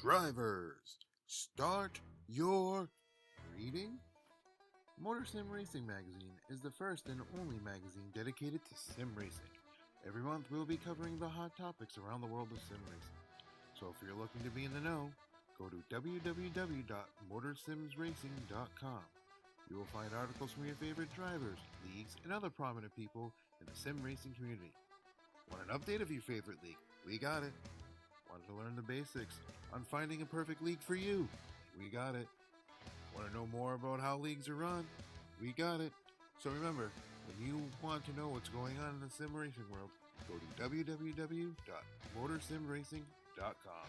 Drivers, start your reading. Motor Sim Racing Magazine is the first and only magazine dedicated to sim racing. Every month we'll be covering the hot topics around the world of sim racing. So if you're looking to be in the know, go to www.motorsimsracing.com. You will find articles from your favorite drivers, leagues, and other prominent people in the sim racing community. Want an update of your favorite league? We got it. Want to learn the basics on finding a perfect league for you? We got it. Want to know more about how leagues are run? We got it. So remember, when you want to know what's going on in the sim racing world, go to www.motorsimracing.com.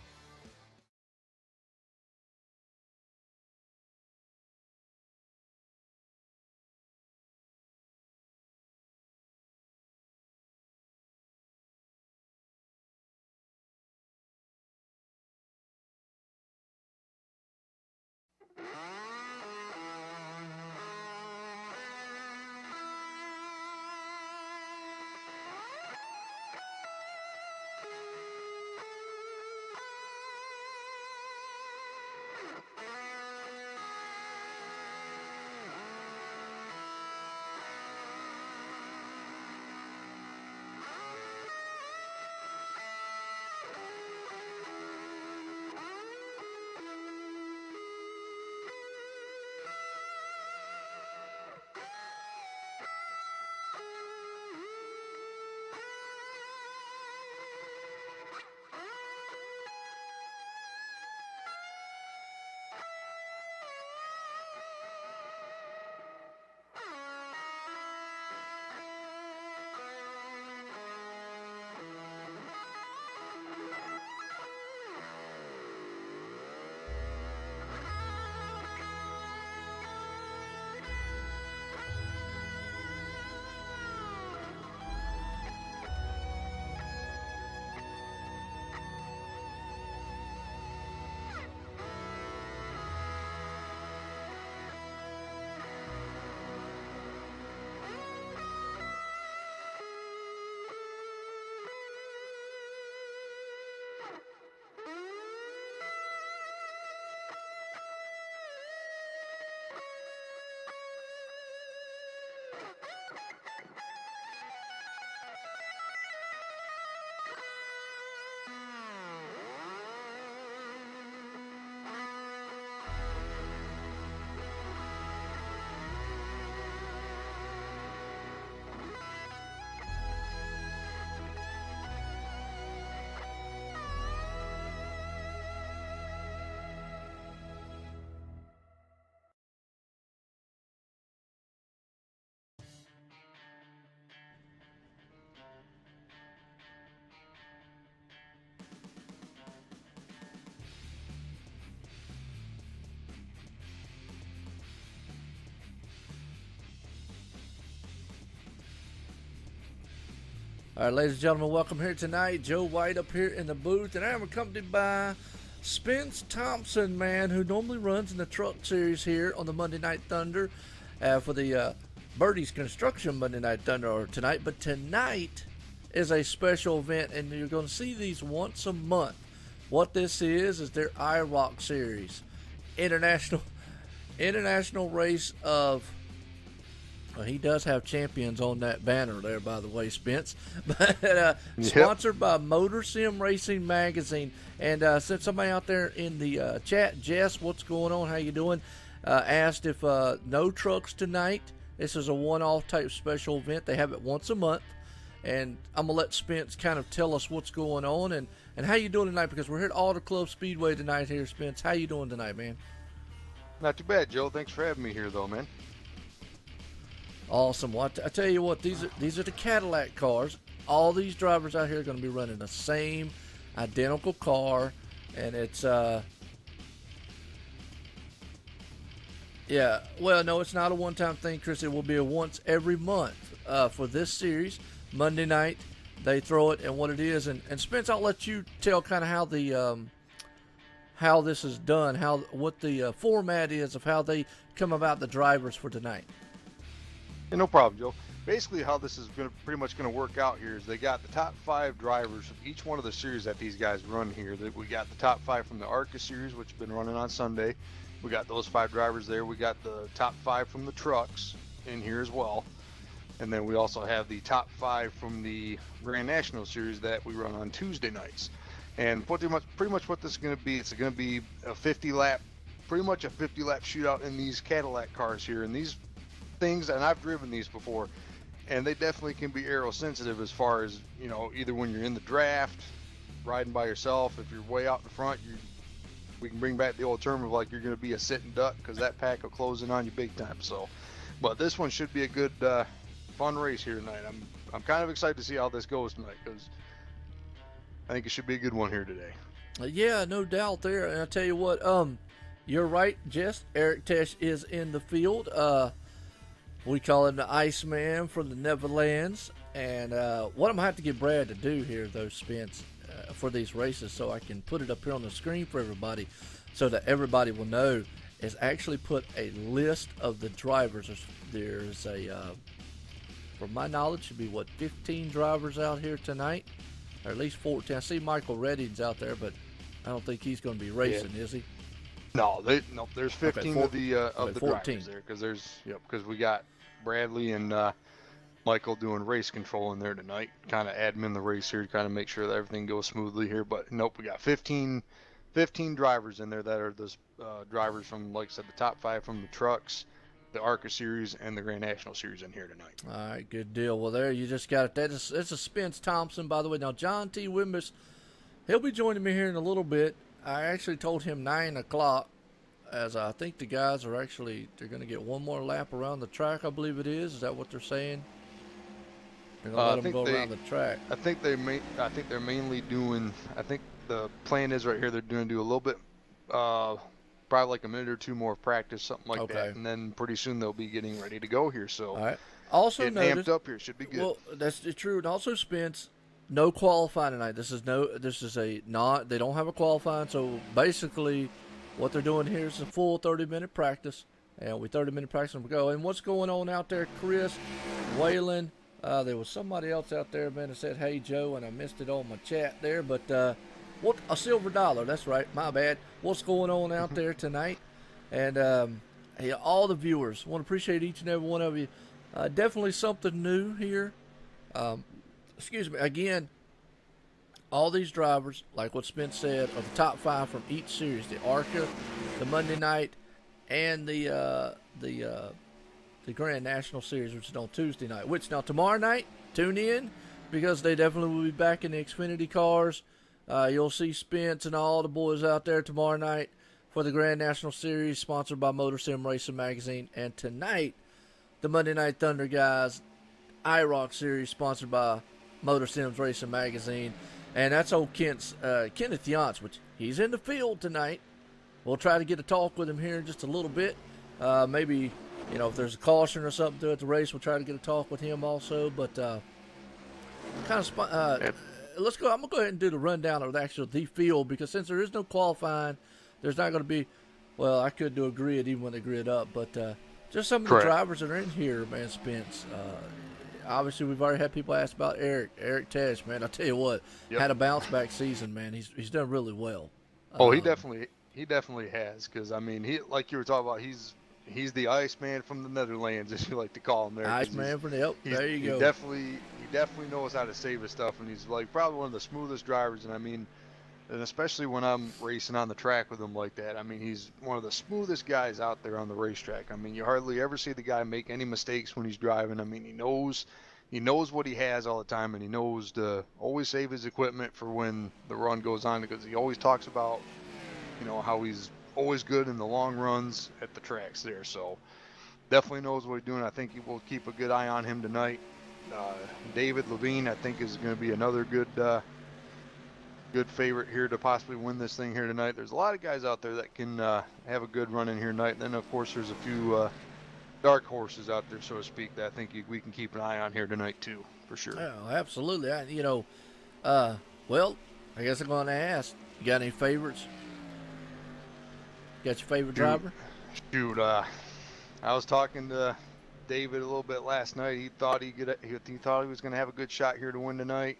All right, ladies and gentlemen, welcome here tonight. Joe White up here in the booth, and I'm accompanied by Spence Thompson, man, who normally runs in the truck series here on the Monday Night Thunder for the Birdie's Construction Monday Night Thunder tonight. But tonight is a special event, and you're going to see these once a month. What this is their IROC series, international race of. Well, he does have champions on that banner there, by the way, Spence. But sponsored by Motor Sim Racing Magazine. And since somebody out there in the chat, Jess, what's going on? How you doing? Asked if no trucks tonight. This is a one-off type special event. They have it once a month. And I'm going to let Spence kind of tell us what's going on and how you doing tonight, because we're here at Auto Club Speedway tonight here, Spence. How you doing tonight, man? Not too bad, Joe. Thanks for having me here, though, man. Awesome. Well, I tell you what, these are the Cadillac cars. All these drivers out here are going to be running the same identical car, and it's yeah. Well, no, it's not a one-time thing, Chris. It will be a once every month for this series. Monday night they throw it, and what it is, and Spence, I'll let you tell kind of how the how this is done, what the format is of how they come about the drivers for tonight. Yeah, no problem, Joe. basically how this is pretty much going to work out here is they got the top 5 drivers from each one of the series that these guys run here. That we got the top 5 from the ARCA series, which has been running on Sunday. We got those 5 drivers there. We got the top 5 from the trucks in here as well. And then we also have the top 5 from the Grand National Series that we run on Tuesday nights. And pretty much what this is going to be, it's going to be a 50-lap, pretty much a 50-lap shootout in these Cadillac cars here. And these things, and I've driven these before, and they definitely can be aero sensitive as far as, you know, either when you're in the draft, riding by yourself, if you're way out in front, we can bring back the old term of like you're going to be a sitting duck because that pack will close in on you big time. So, but this one should be a good, fun race here tonight. I'm kind of excited to see how this goes tonight because I think it should be a good one here today. Yeah, no doubt there. And I tell you what, you're right, Jess. Eric Tesh is in the field. We call him the Iceman from the Netherlands. And what I'm going to have to get Brad to do here, though, Spence, for these races, so I can put it up here on the screen for everybody, so that everybody will know, is actually put a list of the drivers. There's a, from my knowledge, should be, 15 drivers out here tonight? Or at least 14. I see Michael Redding's out there, but I don't think he's going to be racing, is he? No, there's 15 of the 14. drivers there because we got Bradley and Michael doing race control in there tonight, kind of admin the race here to kind of make sure that everything goes smoothly here. But nope, we got 15 drivers in there that are those drivers from, like I said, the top 5 from the trucks, the ARCA series, and the Grand National series in here tonight. All right, good deal. Well, there you just got it. It's a Spence Thompson, by the way. Now, John T. Wimbish, he'll be joining me here in a little bit. I actually told him 9 o'clock, as I think the guys are they're going to get one more lap around the track, I believe it is. Is that what they're saying? They're going to let them go around the track. I think they're mainly doing, I think the plan is right here, they're going to do a little bit, probably like a minute or 2 more of practice, something like that, and then pretty soon they'll be getting ready to go here. So, all right. Also, getting amped up here should be good. Well, that's true, and also Spence, no qualifying tonight. They don't have a qualifying, so basically, what they're doing here is a full 30-minute practice, and we 30-minute practice and we go. And what's going on out there, Chris, Waylon? There was somebody else out there, man, that said, "Hey Joe," and I missed it on my chat there, but. What a silver dollar, that's right, my bad. What's going on out there tonight? And hey, all the viewers, want to appreciate each and every one of you. Definitely something new here. Excuse me, again, all these drivers, like what Spence said, are the top 5 from each series: the ARCA, the Monday night, and the Grand National Series, which is on Tuesday night. Which now tomorrow night, tune in, because they definitely will be back in the Xfinity cars. You'll see Spence and all the boys out there tomorrow night for the Grand National Series, sponsored by Motor Sim Racing Magazine. And tonight, the Monday Night Thunder guys, IROC Series, sponsored by Motor Sims Racing Magazine. And that's old Kenneth Yance, which he's in the field tonight. We'll try to get a talk with him here in just a little bit. Maybe, if there's a caution or something to it at the race, we'll try to get a talk with him also. But let's go. I'm going to go ahead and do the rundown of the field, because since there is no qualifying, there's not going to be, well, I could do a grid even when they grid up, but just some of the drivers that are in here, man, Spence. Obviously, we've already had people ask about Eric Tesh, man. I'll tell you what, had a bounce-back season, man. He's done really well. He definitely has, because, I mean, he, like you were talking about, he's the Iceman from the Netherlands, as you like to call him there. Iceman from the there you go. He definitely knows how to save his stuff, and he's like probably one of the smoothest drivers. And I mean, and especially when I'm racing on the track with him like that, I mean, he's one of the smoothest guys out there on the racetrack. I mean, you hardly ever see the guy make any mistakes when he's driving. I mean, he knows what he has all the time, and he knows to always save his equipment for when the run goes on, because he always talks about, how he's always good in the long runs at the tracks there. So definitely knows what he's doing. I think he will keep a good eye on him tonight. David Levine, I think, is going to be another good favorite here to possibly win this thing here tonight. There's a lot of guys out there that can have a good run in here tonight. And then, of course, there's a few dark horses out there, so to speak, that I think we can keep an eye on here tonight too, for sure. Yeah, absolutely. Well, I guess I'm going to ask, you got any favorites? Got your favorite driver? Shoot, I was talking to David a little bit last night. He thought he was going to have a good shot here to win tonight.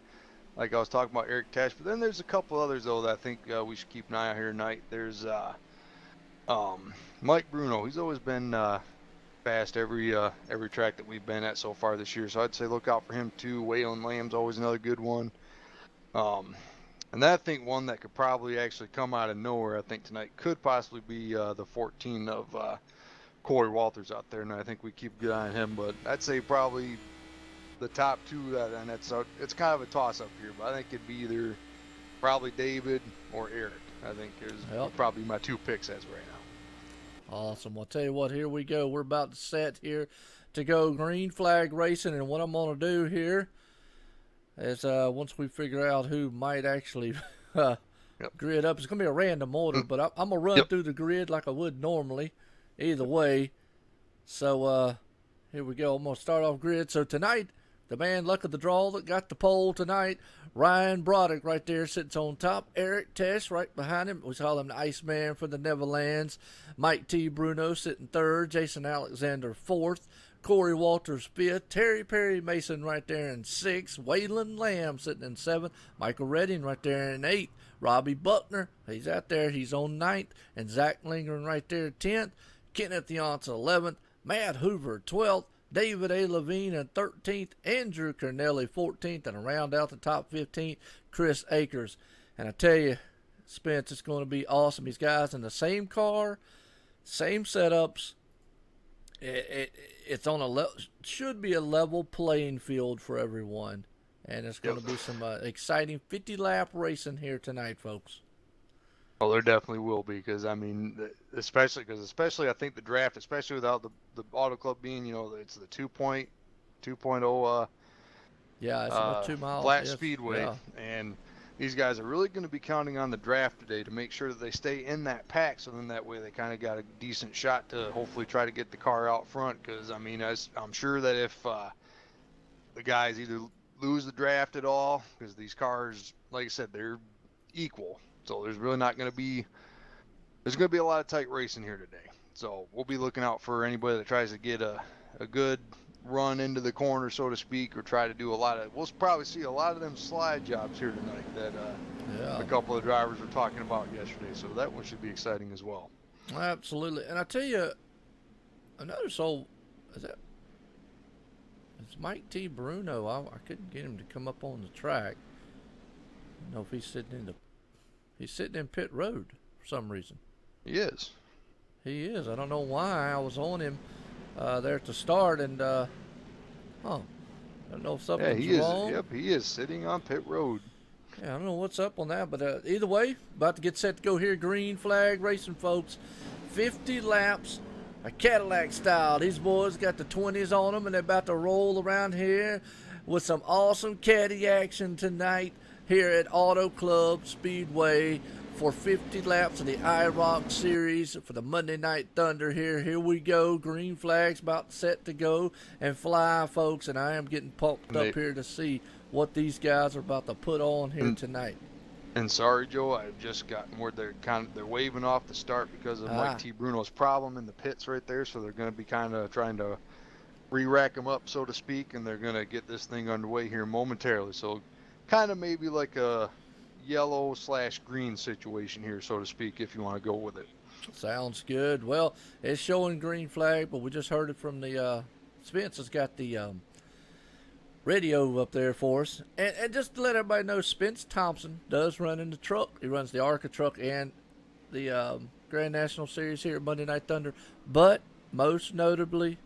Like I was talking about Eric Tesh, but then there's a couple others though that I think we should keep an eye on here tonight. There's Mike Bruno. He's always been fast every track that we've been at so far this year. So I'd say look out for him too. Waylon Lamb's always another good one. And then I think one that could probably actually come out of nowhere, I think tonight could possibly be the 14 of Corey Walters out there, and I think we keep a good eye on him. But I'd say probably the top two, and it's kind of a toss-up here, but I think it'd be either probably David or Eric. I think is probably my two picks as of right now. Awesome. Well, I'll tell you what, here we go. We're about to set here to go green flag racing, and what I'm going to do here is once we figure out who might actually grid up, it's going to be a random order, but I'm going to run through the grid like I would normally, either way. So here we go. I'm going to start off grid. So tonight, the man luck of the draw that got the pole tonight, Ryan Broderick right there sits on top. Eric Tesh right behind him. We call him the Iceman for the Neverlands. Mike T. Bruno sitting third. Jason Alexander fourth. Corey Walters fifth. Terry Perry Mason right there in sixth. Waylon Lamb sitting in seventh. Michael Redding right there in eighth. Robbie Buckner, he's out there. He's on ninth. And Zach Lingren right there 10th. Kenneth Yance 11th. Matt Hoover 12th. David A. Levine in 13th, Andrew Cornelli 14th, and around out the top 15, Chris Akers. And I tell you, Spence, it's going to be awesome. These guys in the same car, same setups. It's on should be a level playing field for everyone, and it's going to be some exciting 50-lap racing here tonight, folks. Oh, there definitely will be, because I mean, especially I think the draft, especially without the Auto Club being, it's the 2.0 yeah, it's about 2 miles flat speedway, and these guys are really going to be counting on the draft today to make sure that they stay in that pack, so then that way they kind of got a decent shot to hopefully try to get the car out front. Because I mean, I'm sure that if the guys either lose the draft at all, because these cars, like I said, they're equal. So there's really not going to be a lot of tight racing here today. So we'll be looking out for anybody that tries to get a good run into the corner, so to speak, or try to do we'll probably see a lot of them slide jobs here tonight that a couple of drivers were talking about yesterday. So that one should be exciting as well. Absolutely. And I tell you, another it's Mike T. Bruno. I couldn't get him to come up on the track. I don't know if he's sitting in pit road for some reason. He is. I don't know why. I was on him there at the start, and I don't know if something's wrong. Yep, he is sitting on pit road. Yeah, I don't know what's up on that, but either way, about to get set to go here. Green flag racing, folks. 50 laps, a Cadillac style. These boys got the 20s on them, and they're about to roll around here with some awesome caddy action tonight here at Auto Club Speedway for 50 laps of the IROC series for the Monday Night Thunder here. Here we go. Green flags about set to go and fly, folks, and I am getting pumped up here to see what these guys are about to put on here tonight. And sorry, Joe, I've just gotten word they're waving off the start because of Mike T. Bruno's problem in the pits right there, so they're going to be kind of trying to re-rack them up, so to speak, and they're going to get this thing underway here momentarily. So kind of maybe like a yellow/green situation here, so to speak, if you want to go with it. Sounds good. Well, it's showing green flag, but we just heard it from the Spence has got the radio up there for us. And just to let everybody know, Spence Thompson does run in the truck. He runs the ARCA truck and the Grand National Series here at Monday Night Thunder. But most notably,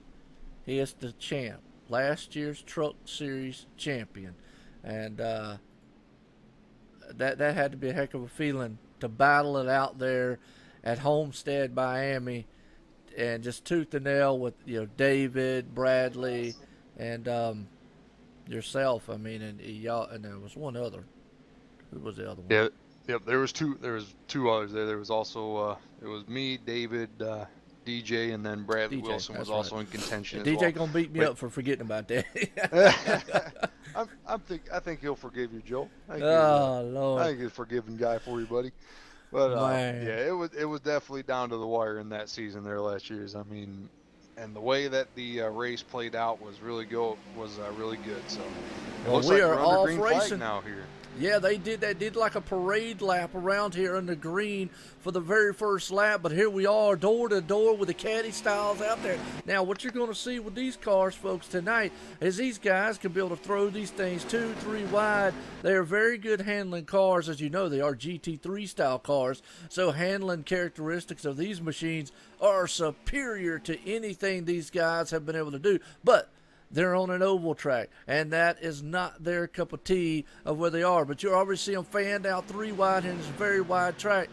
he is the champ, last year's Truck Series champion. And that had to be a heck of a feeling to battle it out there at Homestead, Miami, and just tooth and nail with David, Bradley, and yourself. I mean, and y'all, and there was one other. Who was the other one? Yeah, yep. There was two others there. There was also it was me, David, DJ, and then Bradley Wilson was also in contention. DJ as well. Gonna beat me up for forgetting about that. I think he'll forgive you, Joe. Lord. I think he's a forgiving guy for you, buddy. But yeah, it was definitely down to the wire in that season there last year's. I mean, and the way that the race played out was really really good. So it Well, looks we like are we're under off green flag racing now here. Yeah, they did like a parade lap around here in the green for the very first lap, but here we are door to door with the caddy styles out there. Now, what you're going to see with these cars, folks, tonight is these guys can be able to throw these things 2, 3 wide. They are very good handling cars. As you know, they are GT3 style cars, so handling characteristics of these machines are superior to anything these guys have been able to do. But they're on an oval track, and that is not their cup of tea of where they are. But you already see them fanned out 3 wide here in this very wide track,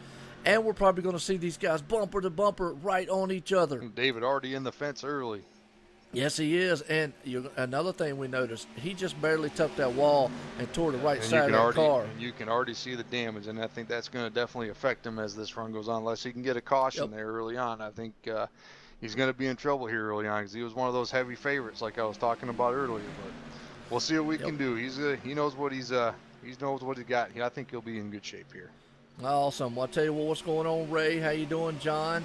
and we're probably going to see these guys bumper to bumper right on each other. David already in the fence early. Yes, he is. And another thing we noticed, he just barely tucked that wall and tore the right side of that car. And you can already see the damage, and I think that's going to definitely affect him as this run goes on, unless he can get a caution there early on. I think he's going to be in trouble here early on because he was one of those heavy favorites like I was talking about earlier. But we'll see what we can do. He knows what he knows what he got. I think he'll be in good shape here. Awesome. Well, I'll tell you what's going on, Ray. How you doing, John?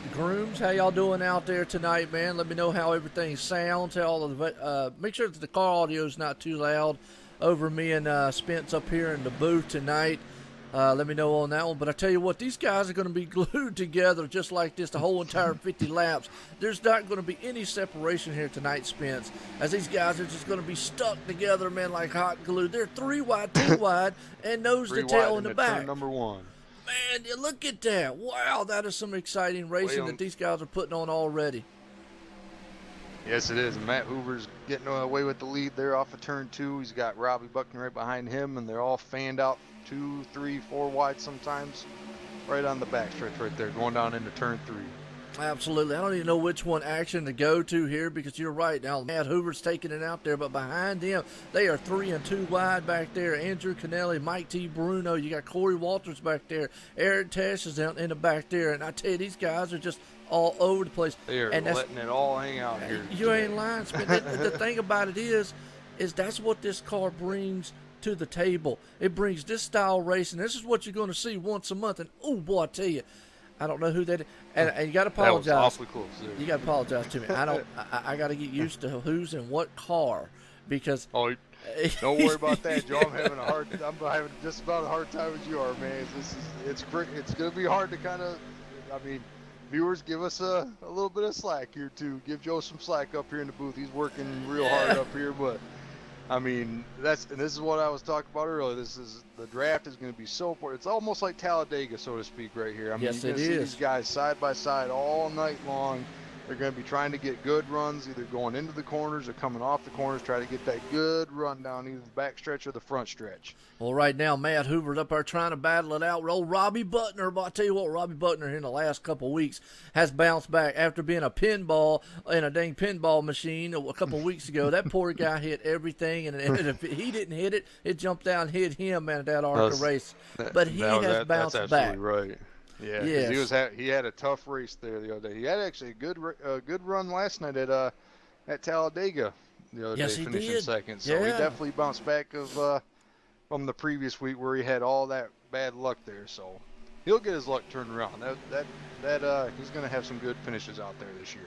The grooms, how y'all doing out there tonight, man? Let me know how everything sounds. Make sure that the car audio is not too loud over me and Spence up here in the booth tonight. Let me know on that one. But I tell you what, these guys are going to be glued together just like this the whole entire 50 laps. There's not going to be any separation here tonight, Spence, as these guys are just going to be stuck together, man, like hot glue. They're 3 wide, 2 wide, and nose to tail in the back. Turn number 1. Man, look at that. Wow, that is some exciting racing that these guys are putting on already. Yes, it is. Matt Hoover's getting away with the lead there off of turn 2. He's got Robbie Buckner right behind him, and they're all fanned out 2, 3, 4 wide sometimes, right on the backstretch right there, going down into turn 3. Absolutely. I don't even know which one action to go to here because you're right. Now, Matt Hoover's taking it out there, but behind him, they are 3 and 2 wide back there. Andrew Canelli, Mike T. Bruno, you got Corey Walters back there. Eric Tesh is down in the back there. And I tell you, these guys are just all over the place. They are letting it all hang out here. You ain't lying, Spence. The thing about it is that's what this car brings to the table. It brings this style racing. This is what you're going to see once a month. And, oh, boy, I tell you, I don't know who that is. And you got to apologize. That was awfully close. You got to apologize to me. I got to get used to who's in what car because. Oh, don't worry about that, Joe. I'm having just about a hard time as you are, man. It's great. It's going to be hard to kind of. I mean, viewers, give us a little bit of slack here too. Give Joe some slack up here in the booth. He's working real hard up here, but. I mean, this is what I was talking about earlier. The draft is going to be so important. It's almost like Talladega, so to speak, right here. I mean, yes, you're it going to see is. these guys side by side all night long. They're going to be trying to get good runs, either going into the corners or coming off the corners, try to get that good run down either the back stretch or the front stretch. Well, right now, Matt Hoover's up there trying to battle it out with old Robbie Butner. But I tell you what, Robbie Butner here in the last couple of weeks has bounced back after being a pinball in a dang pinball machine a couple of weeks ago. That poor guy hit everything, and if he didn't hit it, it jumped down and hit him, man, at that ARCA race. But he has bounced that's back. Absolutely right. Yeah, yes. He had a tough race there the other day. He had actually a good run last night at Talladega the other day, finishing second. So he definitely bounced back from the previous week where he had all that bad luck there. So he'll get his luck turned around. He's going to have some good finishes out there this year.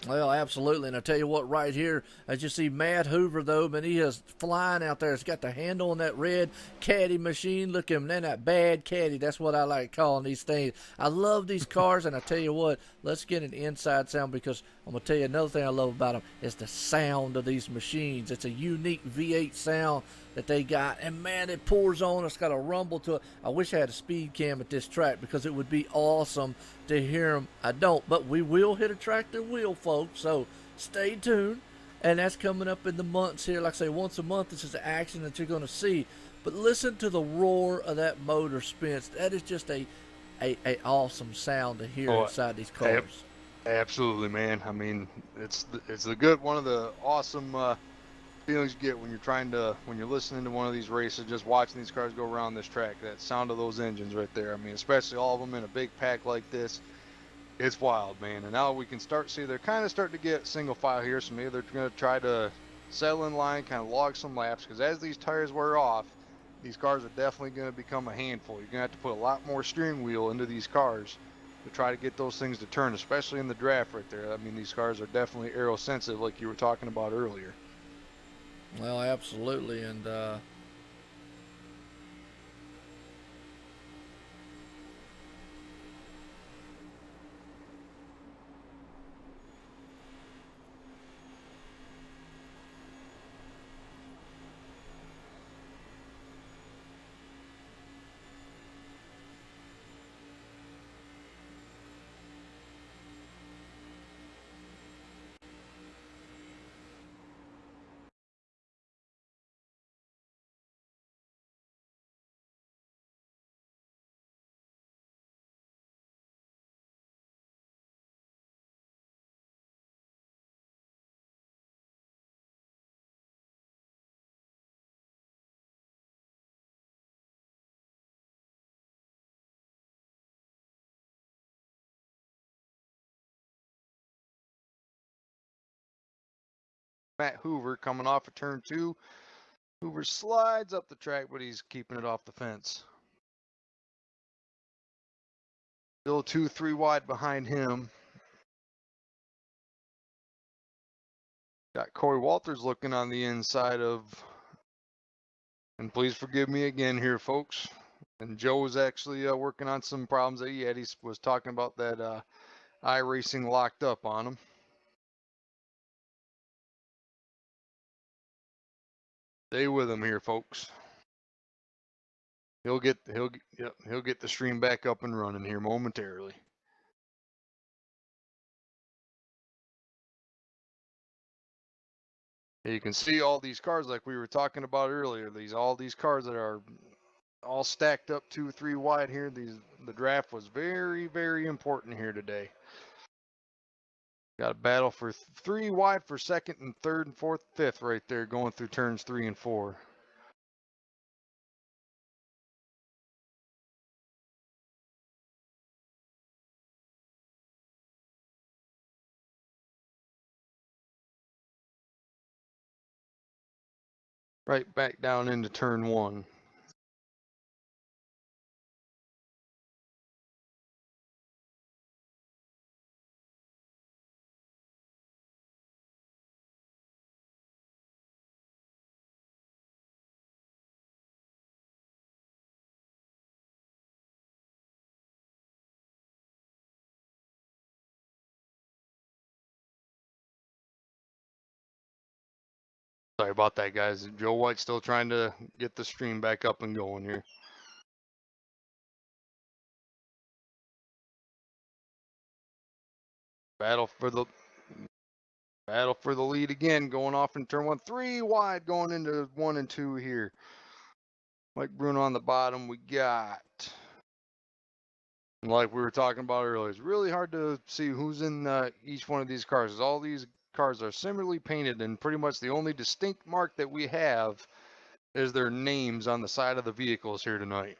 Well, absolutely. And I tell you what, right here, as you see Matt Hoover, though, man, he is flying out there. He's got the handle on that red caddy machine. Look at him, man, that bad caddy. That's what I like calling these things. I love these cars, and I tell you what, let's get an inside sound because I'm going to tell you another thing I love about them is the sound of these machines. It's a unique V8 sound that they got, and man, it pours on. It's got a rumble to it. I wish I had a speed cam at this track because it would be awesome to hear them. I don't, but we will hit a tractor wheel, folks, so stay tuned, and that's coming up in the months here. Like I say, once a month, this is the action that you're going to see, but listen to the roar of that motor, Spence. That is just a awesome sound to hear inside these cars. Absolutely, man. I mean, it's the good, one of the awesome feelings you get when you're listening to one of these races, just watching these cars go around this track. That sound of those engines right there. I mean, especially all of them in a big pack like this. It's wild, man. And now we can they're kind of starting to get single file here, so maybe they're going to try to settle in line, kind of log some laps, because as these tires wear off, these cars are definitely going to become a handful. You're going to have to put a lot more steering wheel into these cars to try to get those things to turn, especially in the draft right there. I mean, these cars are definitely aero sensitive, like you were talking about earlier. Well, absolutely, and Matt Hoover coming off of turn 2. Hoover slides up the track, but he's keeping it off the fence. Still 2-3 wide behind him. Got Corey Walters looking on the inside of, and please forgive me again here, folks. And Joe was actually working on some problems that he had. He was talking about that iRacing locked up on him. Stay with him here, folks. He'll get the stream back up and running here momentarily. You can see all these cars like we were talking about earlier. All these cars that are all stacked up 2-3 wide here. The draft was very, very important here today. Got a battle for 3 wide for second and third and fourth, fifth right there going through turns 3 and 4. Right back down into turn 1. Sorry about that, guys. Joe White's still trying to get the stream back up and going here. Battle for the lead again, going off in turn 1. 3 wide going into 1 and 2 here. Mike Bruno on the bottom. We got, like we were talking about earlier, it's really hard to see who's in each one of these cars. All these cars are similarly painted, and pretty much the only distinct mark that we have is their names on the side of the vehicles here tonight.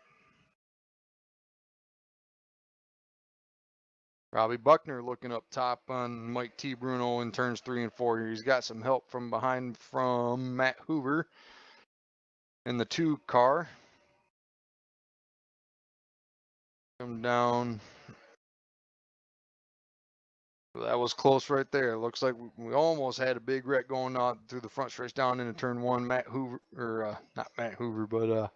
Robbie Buckner looking up top on Mike T. Bruno in turns 3 and 4 here. He's got some help from behind from Matt Hoover in the 2 car. Come down. That was close right there. Looks like we almost had a big wreck going on through the front stretch down into turn 1. Matt Hoover, or not Matt Hoover, but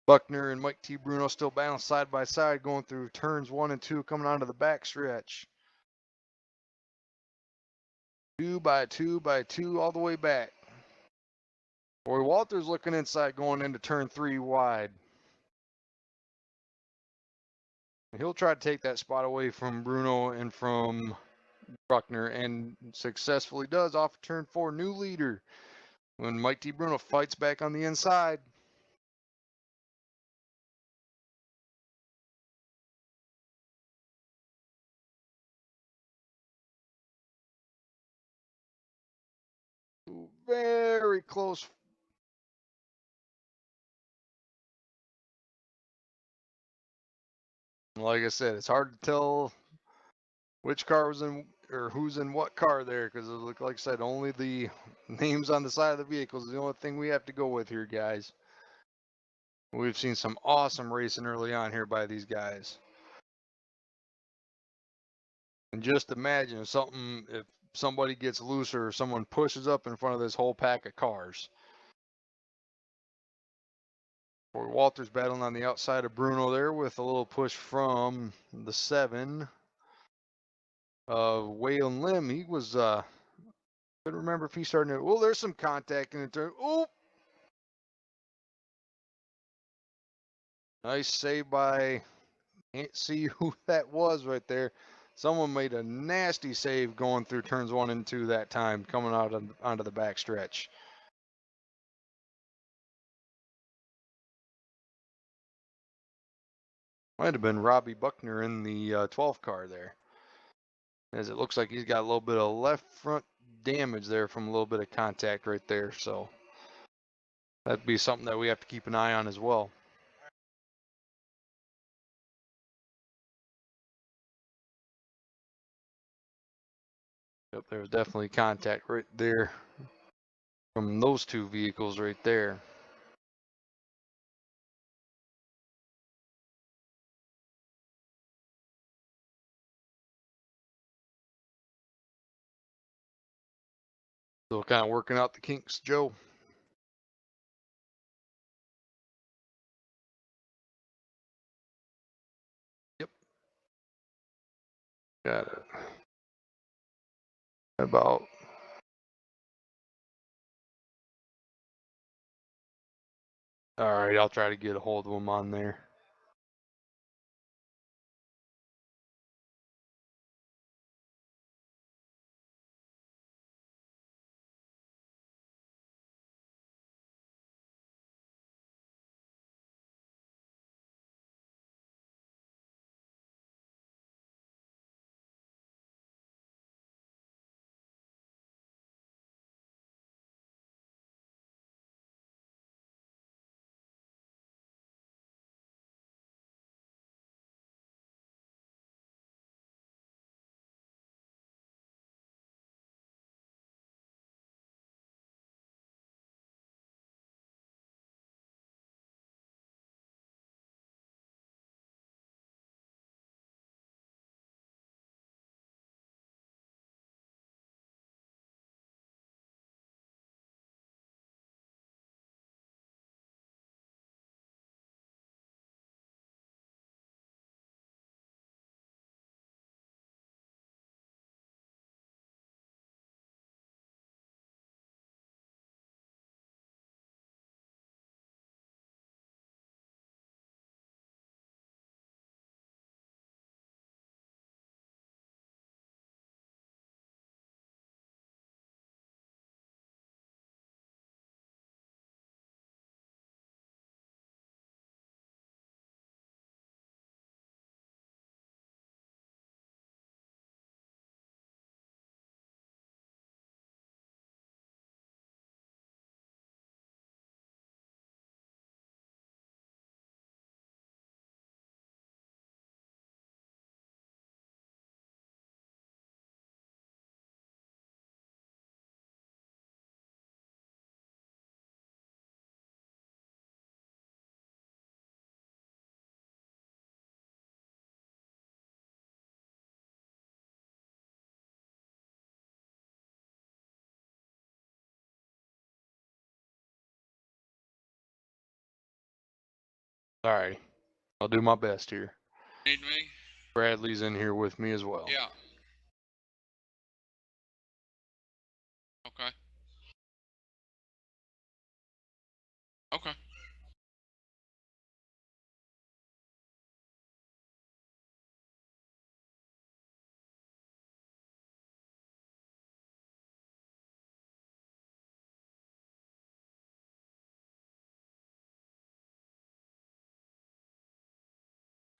Buckner and Mike T. Bruno still balanced side by side going through turns 1 and 2 coming onto the back stretch. 2 by 2 by 2 all the way back. Boy, Walters looking inside going into turn 3 wide. He'll try to take that spot away from Bruno and from Buckner, and successfully does off of turn 4. New leader when Mike T. Bruno fights back on the inside. Very close. Like I said, it's hard to tell which car was in or who's in what car there, because it looked, like I said, only the names on the side of the vehicles is the only thing we have to go with here, guys. We've seen some awesome racing early on here by these guys. And just imagine if somebody gets loose or someone pushes up in front of this whole pack of cars. Walter's battling on the outside of Bruno there with a little push from the 7. Waylon Lim, he was, couldn't remember if he started to, well, there's some contact in the turn. Oh! Nice save by, can't see who that was right there. Someone made a nasty save going through turns 1 and 2 that time, coming out onto the back stretch. Might have been Robbie Buckner in the 12 car there, as it looks like he's got a little bit of left front damage there from a little bit of contact right there. So that'd be something that we have to keep an eye on as well. Yep, there was definitely contact right there from those two vehicles right there. Still kind of working out the kinks, Joe. Yep. Got it. About. All right, I'll try to get a hold of him on there. All right, I'll do my best here. Need me? Bradley's in here with me as well. Yeah. Okay. Okay.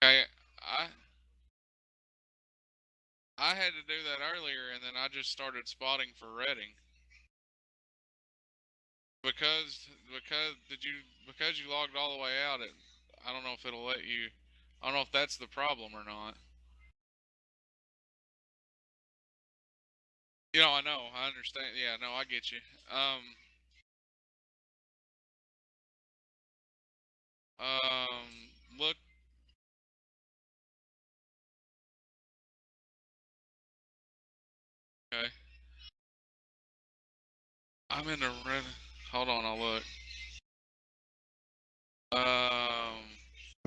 Okay. I had to do that earlier, and then I just started spotting for Reading. Because you logged all the way out, I don't know if it'll let you. I don't know if that's the problem or not. You know, I know, I understand. Yeah, no, I get you. Look, Okay. I'm in the red. Hold on, I'll look.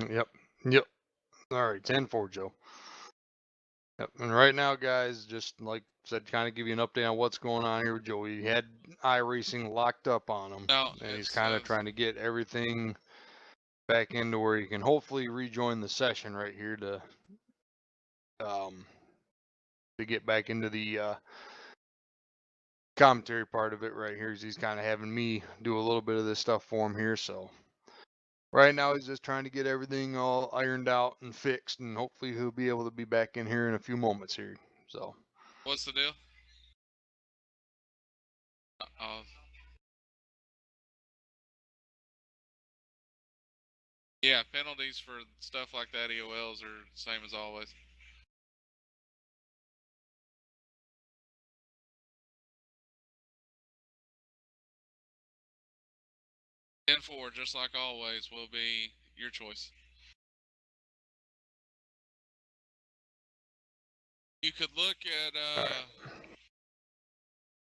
Yep. Yep. All right, 10-4, Joe. Yep. And right now, guys, just like I said, kind of give you an update on what's going on here with Joe. He had iRacing locked up on him, No, and it he's kind of says trying to get everything back into where he can hopefully rejoin the session right here to get back into the commentary part of it right here. He's kind of having me do a little bit of this stuff for him here, so right now he's just trying to get everything all ironed out and fixed, and hopefully he'll be able to be back in here in a few moments here. So what's the deal? Yeah, penalties for stuff like that EOLs are same as always. And 4, just like always, will be your choice. You could look at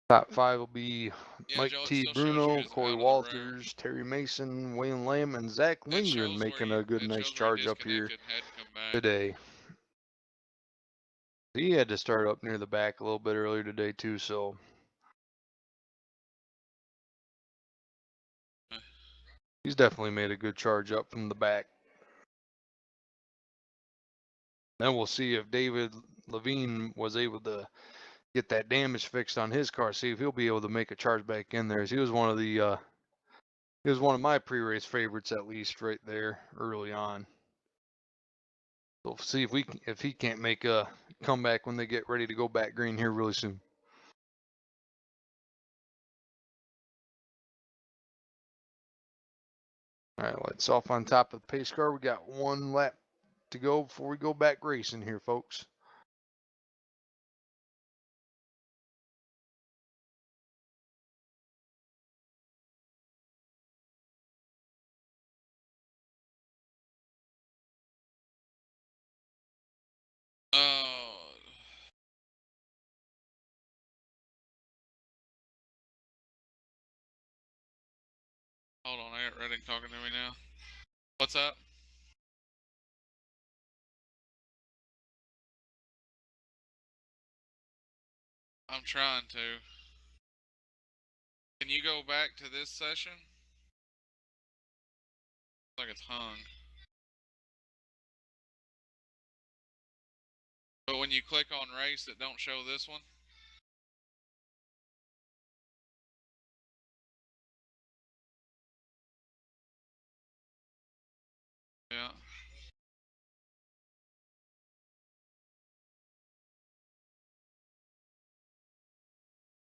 top 5 will be yeah, Mike Joe, it T. still shows you Bruno, as Corey out of the room. Walters, Terry Mason, Wayne Lamb, and Zach It Lindgren shows where making you a good, it nice shows where you charge up here disconnected and hadn't come back. today. He had to start up near the back a little bit earlier today too, so he's definitely made a good charge up from the back. Then we'll see if David Levine was able to get that damage fixed on his car. See if he'll be able to make a charge back in there. As he was one of the he was one of my pre-race favorites, at least right there early on. So we'll see if he can't make a comeback when they get ready to go back green here really soon. All right, lights off on top of the pace car. We got one lap to go before we go back racing here, folks. Hold on, I got Redding talking to me now. What's up? I'm trying to. Can you go back to this session? Looks like it's hung. But when you click on race, it don't show this one. Yeah.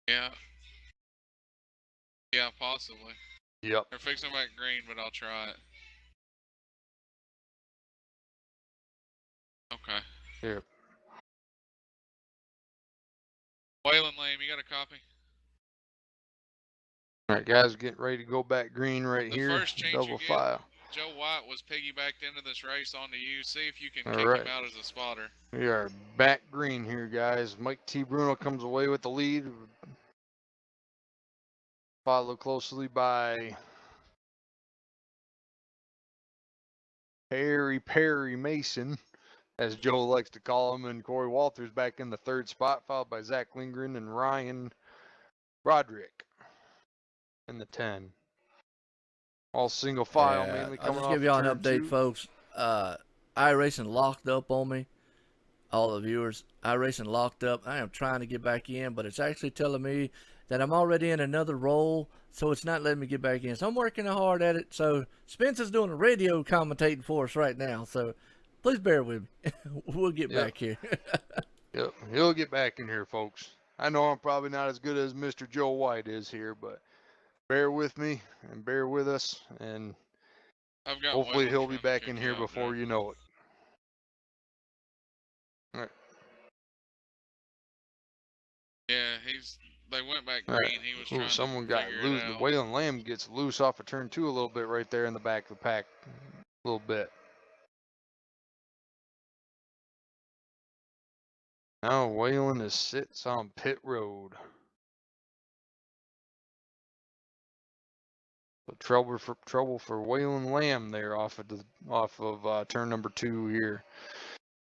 Yeah. Yeah, possibly. Yep. They're fixing back green, but I'll try it. Okay. Here. Waylon Lame, you got a copy? All right, guys, getting ready to go back green right The here. first change Double you get, file. Joe White was piggybacked into this race onto you. See if you can All kick right. him out as a spotter. We are back green here, guys. Mike T. Bruno comes away with the lead. Followed closely by Perry Mason, as Joe likes to call him, and Corey Walters back in the third spot, followed by Zach Lindgren and Ryan Broderick in the 10. All single file, Yeah, mainly I'll coming just off give of y'all an turn update, 2. folks. iRacing locked up on me. All the viewers, iRacing locked up. I am trying to get back in, but it's actually telling me that I'm already in another role, so it's not letting me get back in. So I'm working hard at it. So Spence is doing a radio commentating for us right now. So please bear with me. We'll get back here. Yep, he'll get back in here, folks. I know I'm probably not as good as Mr. Joe White is here, but bear with me and bear with us, and I've got hopefully Waylon he'll be trying to back kick in you here out, before Joe. you know it. All right. Yeah, they went back All green. right. He was Ooh, trying someone to got figure loose. it out. Waylon Lamb gets loose off of turn 2 a little bit right there in the back of the pack. A little bit. Now Waylon sits on pit road. But trouble for Waylon Lamb there off of turn number 2 here.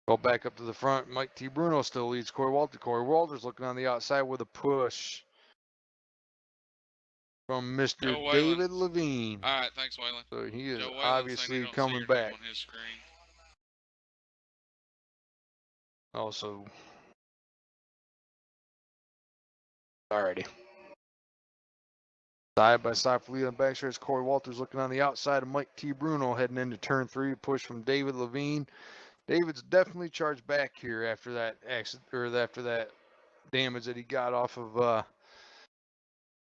Go back up to the front. Mike T. Bruno still leads Corey Walter. Corey Walter's looking on the outside with a push from Mr. Joe Whalen. David Levine. All right, thanks, Waylon. So he is Joe Whalen's saying he obviously don't see coming your back. name on his screen. Also, alrighty. Side by side for lead on backstretch. Corey Walters looking on the outside of Mike T. Bruno heading into turn 3. Push from David Levine. David's definitely charged back here after that accident or after that damage that he got off of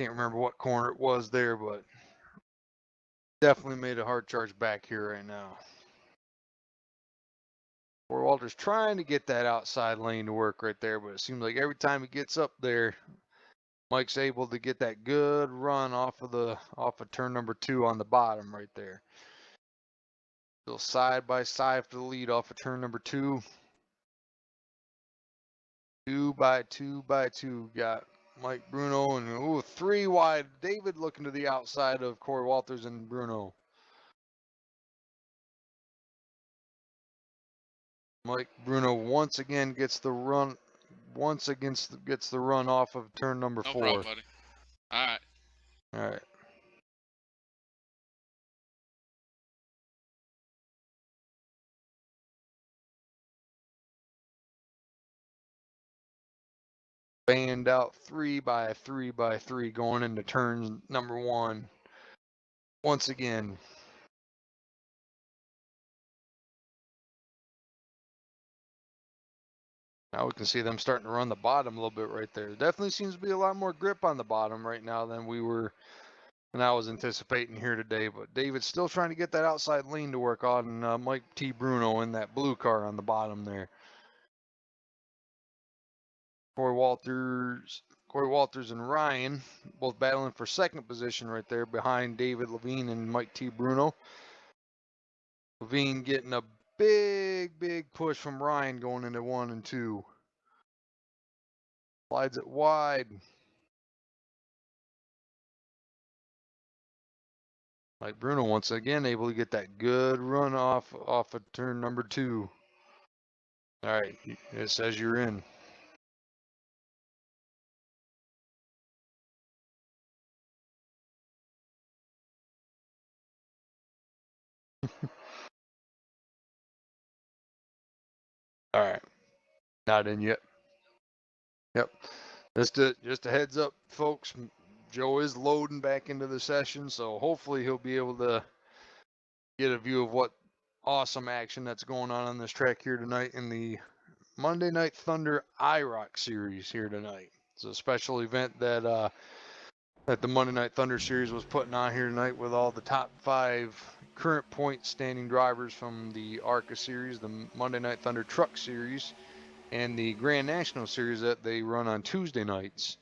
can't remember what corner it was there, but definitely made a hard charge back here right now. Corey Walters trying to get that outside lane to work right there, but it seems like every time he gets up there, Mike's able to get that good run off of turn number 2 on the bottom right there. Still side by side for the lead off of turn number 2. 2 by 2 by 2 got Mike Bruno and 3 wide. David looking to the outside of Corey Walters and Bruno. Mike Bruno once again gets the run. Gets the run off of turn number 4. No problem, buddy. All right. All right. Banned out 3 by 3 by 3 going into turn number 1. Once again. Now we can see them starting to run the bottom a little bit right there. Definitely seems to be a lot more grip on the bottom right now than I was anticipating here today. But David's still trying to get that outside lean to work on Mike T. Bruno in that blue car on the bottom there. Corey Walters and Ryan both battling for second position right there behind David Levine and Mike T. Bruno. Levine getting a big push from Ryan going into 1 and 2. Slides it wide. Mike Bruno once again able to get that good run off of turn number 2. All right, it says you're in. All right, not in yet. Yep. Just a heads up, folks. Joe is loading back into the session, so hopefully he'll be able to get a view of what awesome action that's going on this track here tonight in the Monday Night Thunder IROC series here tonight. It's a special event that the Monday Night Thunder series was putting on here tonight with all the top 5 current point standing drivers from the ARCA series, the Monday Night Thunder Truck series, and the Grand National series that they run on Tuesday nights,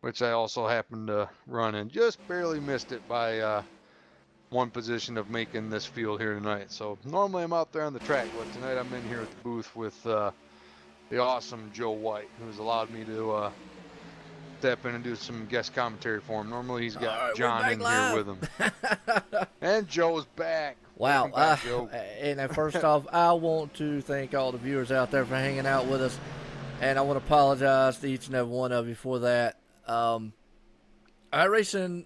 which I also happened to run and just barely missed it by 1 position of making this field here tonight. So normally I'm out there on the track, but tonight I'm in here at the booth with the awesome Joe White, who's allowed me to step in and do some guest commentary for him. Normally he's got John in here with him. And Joe's back. Wow. Back, Joe. And first off, I want to thank all the viewers out there for hanging out with us. And I want to apologize to each and every one of you for that. iRacing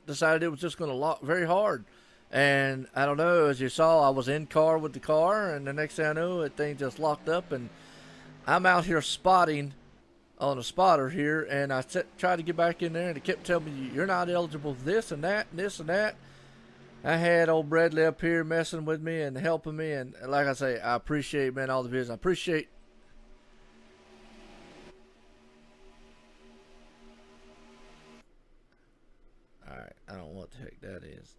decided it was just going to lock very hard. And I don't know, as you saw, I was in car with the car. And the next thing I know, that thing just locked up. And I'm out here spotting on a spotter here, and I tried to get back in there, and it kept telling me, you're not eligible for this and that and this and that. I had old Bradley up here messing with me and helping me, and like I say, I appreciate, man, all the videos. I appreciate. All right, I don't know what the heck that is.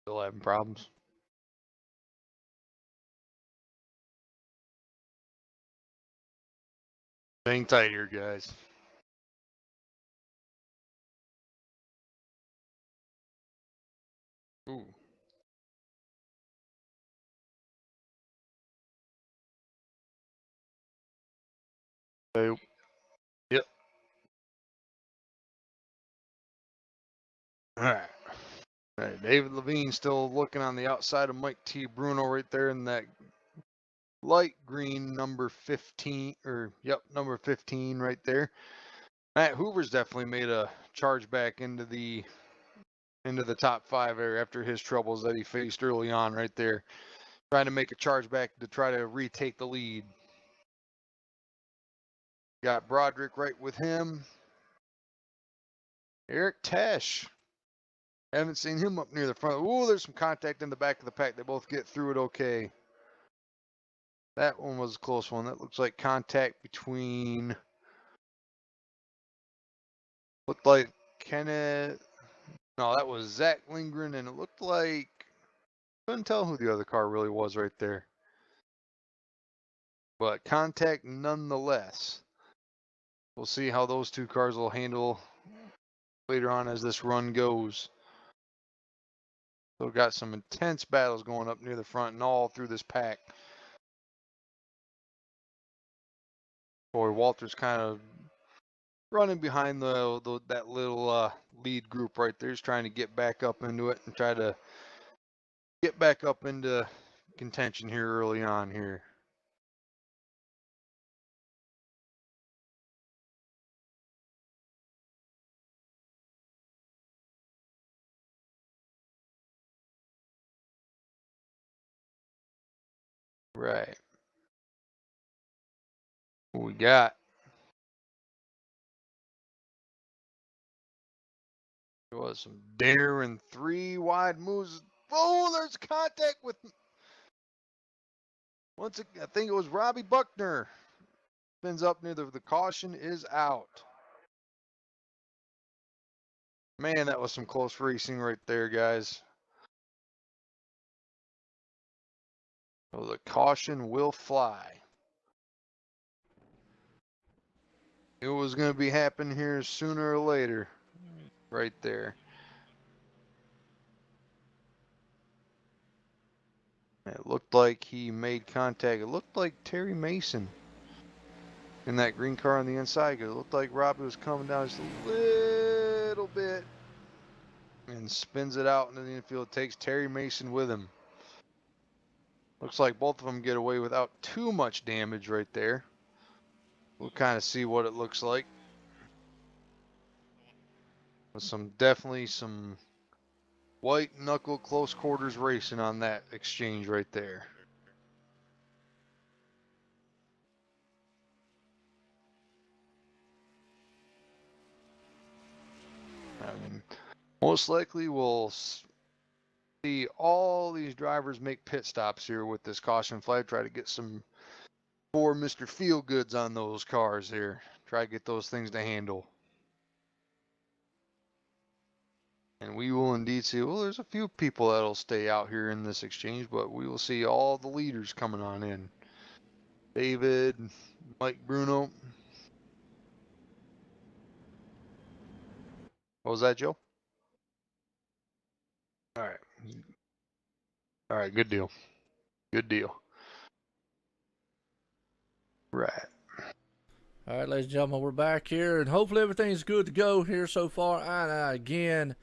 Still having problems. Hang tight here, guys. Ooh, Yep. All right. All right. David Levine still looking on the outside of Mike T. Bruno right there in that light green number 15, or yep, number 15 right there. Matt Hoover's definitely made a charge back into the top 5 area after his troubles that he faced early on right there. Trying to make a charge back to try to retake the lead. Got Broderick right with him. Eric Tesh. Haven't seen him up near the front. Ooh, there's some contact in the back of the pack. They both get through it okay. That one was a close one. That looks like contact between, looked like Kenneth. No, that was Zach Lindgren, and it looked like, couldn't tell who the other car really was right there. But contact nonetheless. We'll see how those two cars will handle later on as this run goes. So got some intense battles going up near the front and all through this pack. Boy, Walter's kind of running behind that little lead group right there. He's trying to get back up into it and try to get back up into contention here early on here. Right. What we got? There was some daring 3 wide moves. Oh, there's contact with, once again, I think it was Robbie Buckner. Spins up near the caution is out. Man, that was some close racing right there, guys. So the caution will fly. It was going to be happening here sooner or later. Right there. It looked like he made contact. It looked like Terry Mason in that green car on the inside. It looked like Robbie was coming down just a little bit and spins it out into the infield. Takes Terry Mason with him. Looks like both of them get away without too much damage right there. We'll kind of see what it looks like. With definitely some white knuckle close quarters racing on that exchange right there. Most likely we'll see all these drivers make pit stops here with this caution flag. Try to get some for Mr. Feelgoods on those cars here. Try to get those things to handle. And we will indeed see, well, there's a few people that'll stay out here in this exchange, but we will see all the leaders coming on in. David, Mike Bruno. What was that, Joe? All right. All right, good deal. Good deal. Right. All right, ladies and gentlemen, we're back here, and hopefully everything's good to go here so far. And again,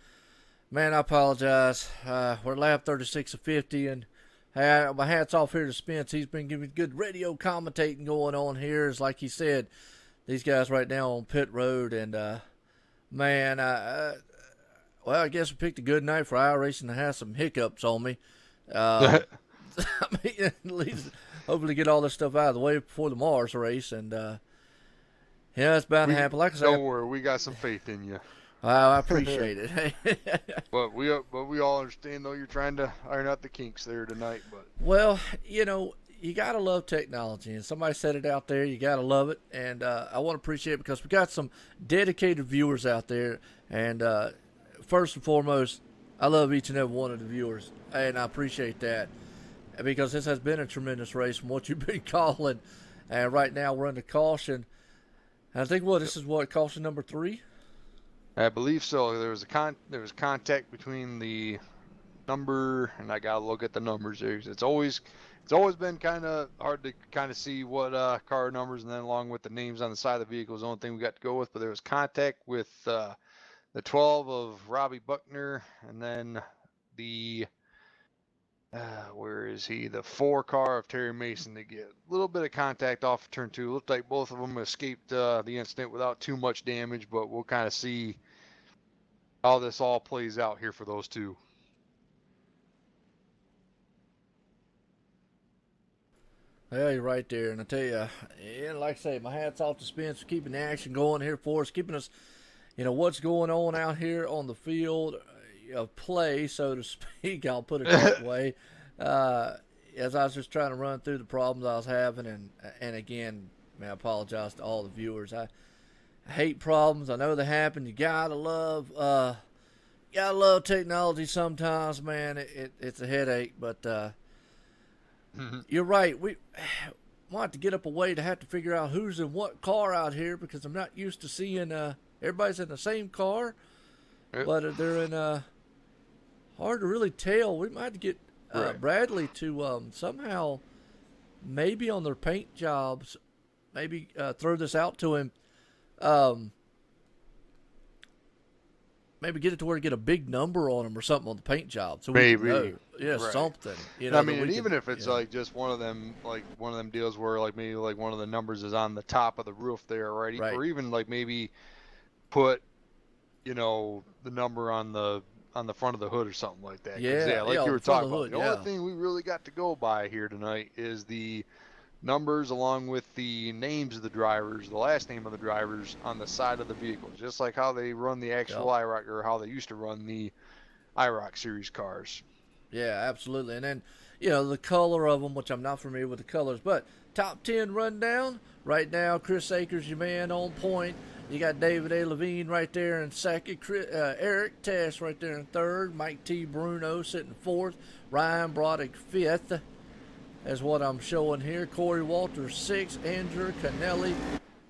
man, I apologize. We're lap 36 of 50, and my hat's off here to Spence. He's been giving good radio commentating going on here. It's like he said, these guys right now on pit road, and man, well, I guess we picked a good night for iRacing to have some hiccups on me. I mean, at least hopefully get all this stuff out of the way before the Mars race, and yeah, it's bound to happen. Like I said, don't worry, we got some faith in you. I appreciate it. But we all understand, though, you're trying to iron out the kinks there tonight. But well, you know, you gotta love technology, and somebody said it out there. You gotta love it, and I want to appreciate it because we got some dedicated viewers out there. And first and foremost, I love each and every one of the viewers, and I appreciate that because this has been a tremendous race from what you've been calling. And right now we're under caution. And I think this is caution number 3. I believe so. There was contact between the number, and I gotta look at the numbers there. It's always been kind of hard to kind of see what car numbers, and then along with the names on the side of the vehicle is the only thing we got to go with. But there was contact with the 12 of Robbie Buckner, and then the where is he? The 4 car of Terry Mason to get a little bit of contact off of turn 2. Looked like both of them escaped the incident without too much damage, but we'll kind of see how this all plays out here for those two. Yeah, you're right there. And I tell you, yeah, like I say, my hat's off to Spence for keeping the action going here for us, keeping us, what's going on out here on the field of play, so to speak. I'll put it that way. As I was just trying to run through the problems I was having, and again, man, I apologize to all the viewers. I hate problems. I know they happen. You gotta love technology sometimes, man. It's a headache, but you're right. We want to get up a way to have to figure out who's in what car out here, because I'm not used to seeing everybody's in the same car, Yep. but they're in hard to really tell. We might have to get Right. Bradley to somehow, maybe on their paint jobs, maybe throw this out to him. Maybe get it to where to get a big number on them or something on the paint job, so we can know. Yeah, Right. something. I mean, and even can, if it's like just one of them deals where like maybe like one of the numbers is on the top of the roof there, right? Right. Or even like maybe put, the number on the front of the hood or something like that. 'Cause, Yeah, like yeah, you on were the front talking of the about. hood, The yeah. only thing we really got to go by here tonight is the numbers along with the names of the drivers, the last name of the drivers on the side of the vehicle, just like how they run the actual Yep. IROC, or how they used to run the IROC series cars. Yeah, absolutely. And then, the color of them, which I'm not familiar with the colors, but top 10 rundown. Right now, Chris Akers, your man, on point. You got David A. Levine right there in second. Eric Tess right there in third. Mike T. Bruno sitting fourth. Ryan Broderick fifth, is what I'm showing here. Corey Walters sixth. Andrew Canelli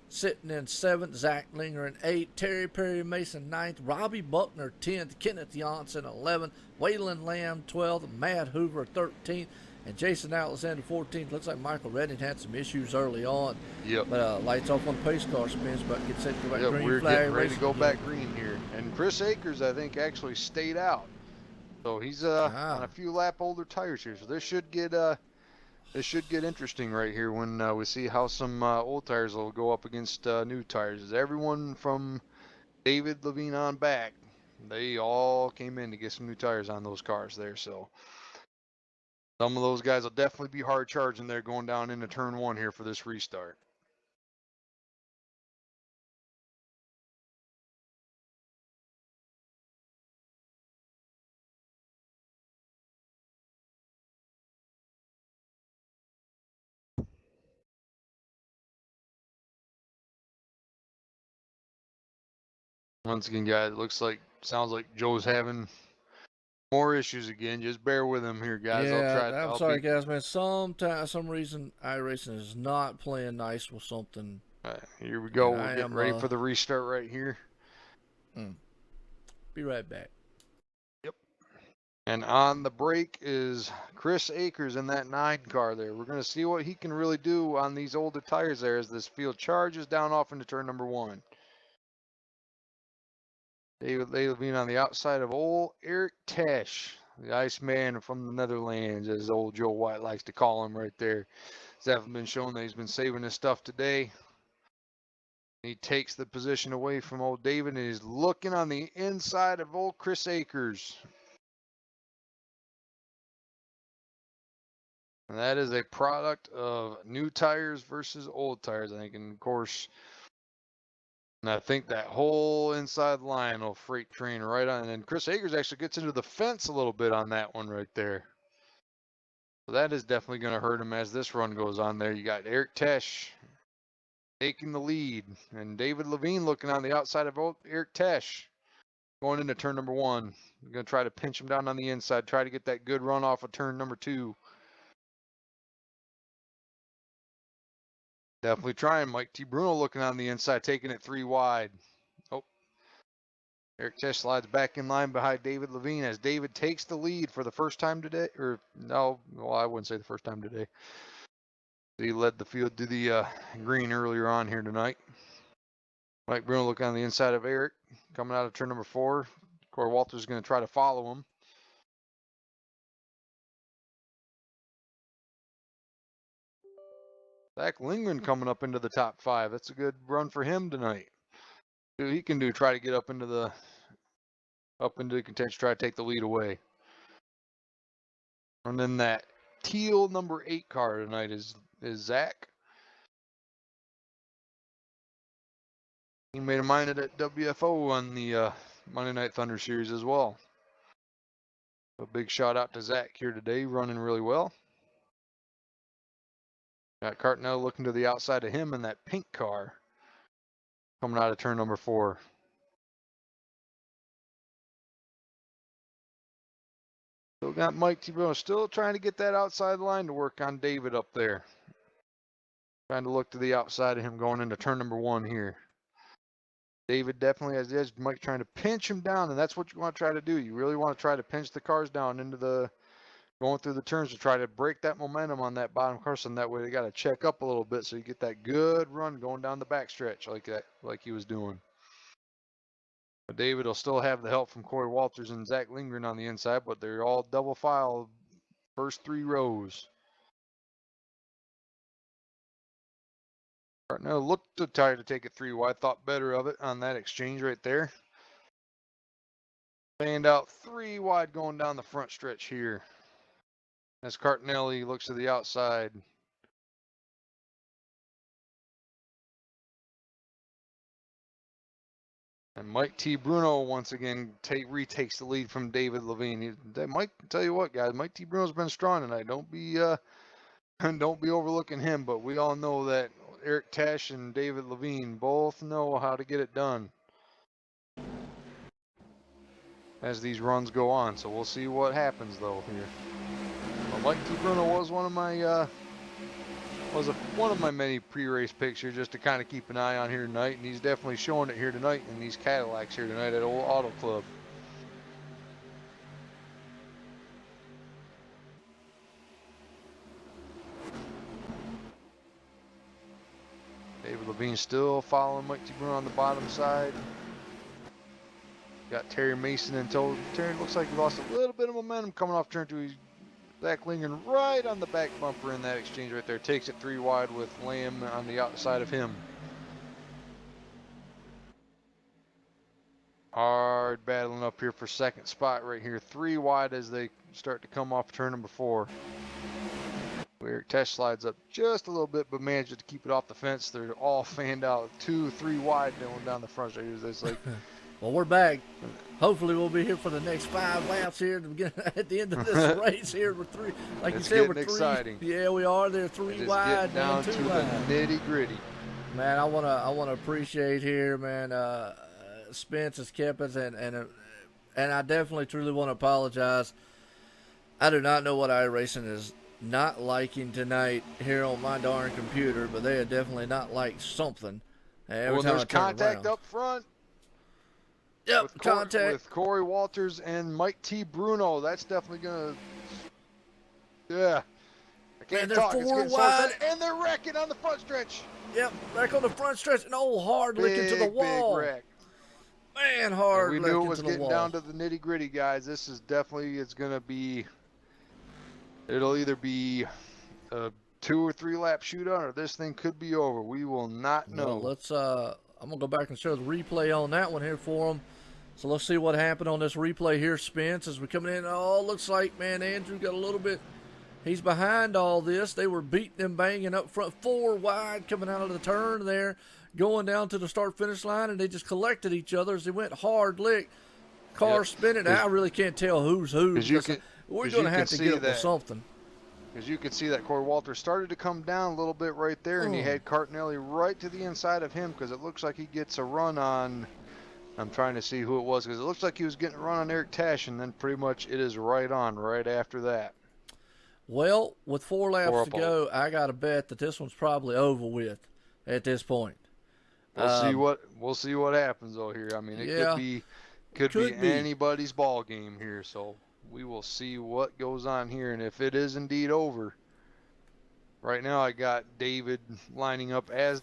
sitting in seventh. Zach Linger in eighth. Terry Perry Mason ninth. Robbie Buckner 10th. Kenneth Janssen 11th. Waylon Lamb 12th. Matt Hoover 13th. And Jason Alexander 14th. Looks like Michael Redding had some issues early on. Yep. But lights off on the pace car spins, but get set to go back Yep, green we're flag. getting ready to racing go again. back green here. And Chris Akers, I think, actually stayed out. So he's on a few lap older tires here. So this should get interesting right here when we see how some old tires will go up against new tires. As everyone from David Levine on back, they all came in to get some new tires on those cars there. So some of those guys will definitely be hard charging there going down into turn 1 here for this restart. Once again, guys, it sounds like Joe's having more issues again. Just bear with him here, guys. Yeah, I'm sorry, guys, man. Some reason iRacing is not playing nice with something. Here we go. And We're getting ready for the restart right here. Be right back. Yep. And on the break is Chris Akers in that 9 car there. We're going to see what he can really do on these older tires there as this field charges down off into turn number 1. David Levine on the outside of old Eric Tesh, the Iceman from the Netherlands, as old Joe White likes to call him right there. It's definitely been shown that he's been saving his stuff today. He takes the position away from old David and is looking on the inside of old Chris Akers. And that is a product of new tires versus old tires, I think. And of course, and I think that whole inside line will freight train right on. And Chris Akers actually gets into the fence a little bit on that one right there. So that is definitely going to hurt him as this run goes on there. You got Eric Tesh taking the lead, and David Levine looking on the outside of Eric Tesh going into turn number 1. You're going to try to pinch him down on the inside, try to get that good run off of turn number 2. Definitely trying. Mike T. Bruno looking on the inside, taking it 3 wide. Oh, Eric Tesh slides back in line behind David Levine as David takes the lead for the first time today. Or no, well, I wouldn't say the first time today. He led the field to the green earlier on here tonight. Mike Bruno looking on the inside of Eric, coming out of turn number 4. Corey Walters is going to try to follow him. Zach Lindgren coming up into the top 5. That's a good run for him tonight. See what he can do, try to get up into the contention, try to take the lead away. And then that teal number 8 car tonight is Zach. He made a mind at WFO on the Monday Night Thunder series as well. A big shout out to Zach here today, running really well. Got Cartnell looking to the outside of him in that pink car coming out of turn number 4. Still got Mike T-Bruno still trying to get that outside line to work on David up there. Trying to look to the outside of him going into turn number 1 here. David definitely has the edge. Mike trying to pinch him down, and that's what you want to try to do. You really want to try to pinch the cars down into the going through the turns to try to break that momentum on that bottom car, and that way they got to check up a little bit so you get that good run going down the backstretch like he was doing. But David will still have the help from Corey Walters and Zach Lindgren on the inside, but they're all double file first 3 rows. Cartnell looked to try to take it 3 wide, thought better of it on that exchange right there. Fanned out 3 wide going down the front stretch here. As Cartnelli looks to the outside. And Mike T. Bruno once again retakes the lead from David Levine. Mike, tell you what, guys, Mike T. Bruno's been strong tonight. Don't be overlooking him, but we all know that Eric Tesh and David Levine both know how to get it done as these runs go on. So we'll see what happens though here. But Mike T. Bruno was one of my many pre-race picks here just to kind of keep an eye on here tonight, and he's definitely showing it here tonight in these Cadillacs here tonight at Old Auto Club. David Levine still following Mike T. Bruno on the bottom side. Got Terry Mason in tow. Terry looks like he lost a little bit of momentum coming off turn 2. Zach Lindgren right on the back bumper in that exchange right there. Takes it 3 wide with Lamb on the outside of him. Hard battling up here for second spot right here. 3 wide as they start to come off turn number 4. Eric Tesh slides up just a little bit, but manages to keep it off the fence. They're all fanned out 2, 3 wide going down the front stretch. It's like, well, we're back. Hopefully, we'll be here for the next 5 laps here at the end of this race here. We're 3, like it's you said, we're 3. Exciting. Yeah, we are. They're 3 wide down 2 to wide. the nitty gritty. Man, I wanna appreciate here, man. Spence has kept us, and I definitely truly want to apologize. I do not know what iRacing is not liking tonight here on my darn computer, but they are definitely not like something. Every time there's contact up front. Yep, contact with Corey Walters and Mike T. Bruno. That's definitely gonna. Yeah, I can't they're talk. 4 It's getting wide. so and they're wrecking on the front stretch. Yep, back on the front stretch, and hard licking to the wall. Big wreck. Man, hard. And we knew it was getting wall. down to the nitty gritty, guys. This is definitely gonna be. It'll either be a 2 or 3 lap shootout, or this thing could be over. We will not know. Well, let's. I'm gonna go back and show the replay on that one here for them. So let's see what happened on this replay here, Spence, as we're coming in. Oh, looks like, man, Andrew got a little bit. He's behind all this. They were beating and banging up front, 4 wide coming out of the turn there, going down to the start-finish line, and they just collected each other as they went hard lick. Car spinning. I really can't tell who's who. We're going to have to get up with something. Because you could see that Corey Walters started to come down a little bit right there, and he had Cartnelli right to the inside of him because it looks like he gets a run on. I'm trying to see who it was because it looks like he was getting a run on Eric Tesh, and then pretty much it is right on right after that. Well, with 4 laps to go, I got to bet that this one's probably over with at this point. We'll see what happens though here. I mean, it Could be anybody's ball game here, so we will see what goes on here, and if it is indeed over. Right now I got David lining up as